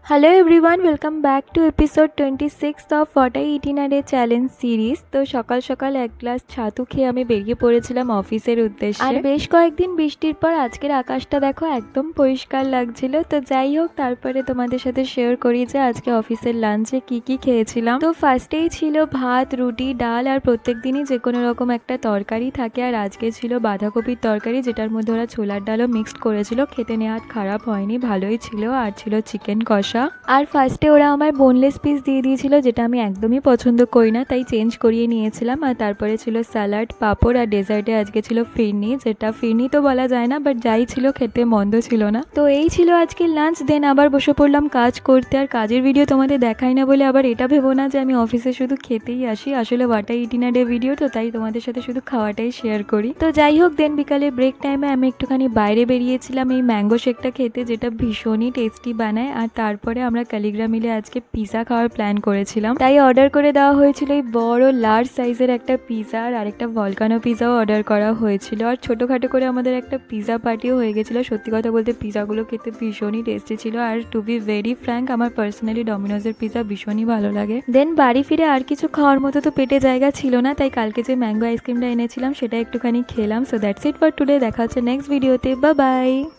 Hello everyone, welcome back to episode 26 of what I it in a day challenge series. তো সকাল সকাল এক glass ছাতু খেয়ে আমি বেরিয়ে পড়েছিলাম অফিসের উদ্দেশ্যে। আর বেশ কয়েকদিন বৃষ্টির পর আজকের আকাশটা দেখো একদম পরিষ্কার লাগছিল। তো যাই হোক, তারপরে তোমাদের সাথে শেয়ার করি যে আজকে অফিসের লাঞ্চে কি খেয়েছিলাম। তো ফার্স্টেই ছিল ভাত, রুটি, ডাল আর প্রত্যেক দিনই যে কোনো রকম একটা তরকারি থাকে। আর আজকে ছিল বাঁধাকপির তরকারি, যেটার মধ্যে ওরা ছোলার ডালও মিক্সড করেছিল। খেতে নেওয়ার খারাপ হয়নি, ভালোই ছিল। আর ছিল চিকেন কষা। আর ফার্স্টে ওরা আমায় বোনলেস পিস দিয়ে দিয়েছিল, যেটা আমি একদমই পছন্দ করি না, তাই চেঞ্জ করিয়ে নিয়েছিলাম। আর তারপরে ছিল স্যালাড, পাঁপড় আর ডেজার্টে আজকে ছিল ফিরনি, যেটা ফিরনি তো বলা যায় না, বাট যাই ছিল খেতে মন্দ ছিল না। তো এই ছিল আজকের লাঞ্চ। দেন আবার বসে পড়লাম কাজ করতে। আর কাজের ভিডিও তোমাদের দেখাই না বলে আবার এটা ভেবো না যে আমি অফিসে শুধু খেতেই আসি। আসলে what I it in a day video, তো তাই তোমাদের সাথে শুধু খাওয়াটাই শেয়ার করি। তো যাই হোক, দেন বিকালে ব্রেক টাইমে আমি একটুখানি বাইরে বেরিয়েছিলাম এই ম্যাঙ্গো শেকটা খেতে, যেটা ভীষণই টেস্টি বানায়। আর তারপরে আমরা কালিগ্রা মিলে আজকে পিজা খাওয়ার প্ল্যান করেছিলাম, তাই অর্ডার করে দেওয়া হয়েছিল এই বড় লার্জ সাইজের একটা পিজা। আর আরেকটা ভলকানো পিজাও অর্ডার করা হয়েছিল। আর ছোটোখাটো করে আমাদের একটা পিজা পার্টিও হয়ে গেছিলো। সত্যি কথা বলতে পিজাগুলো খেতে ভীষণই টেস্টি ছিল। আর টু বি ভেরি ফ্র্যাঙ্ক, আমার পার্সোনালি ডমিনোজের পিজা ভীষণই ভালো লাগে। দেন বাড়ি ফিরে আর কিছু খাওয়ার মতো তো পেটে জায়গা ছিল না, তাই কালকে যে ম্যাঙ্গো আইসক্রিমটা এনেছিলাম সেটা একটুখানি খেলাম। So that's it for today. দেখা হচ্ছে নেক্সট ভিডিওতে। Bye bye.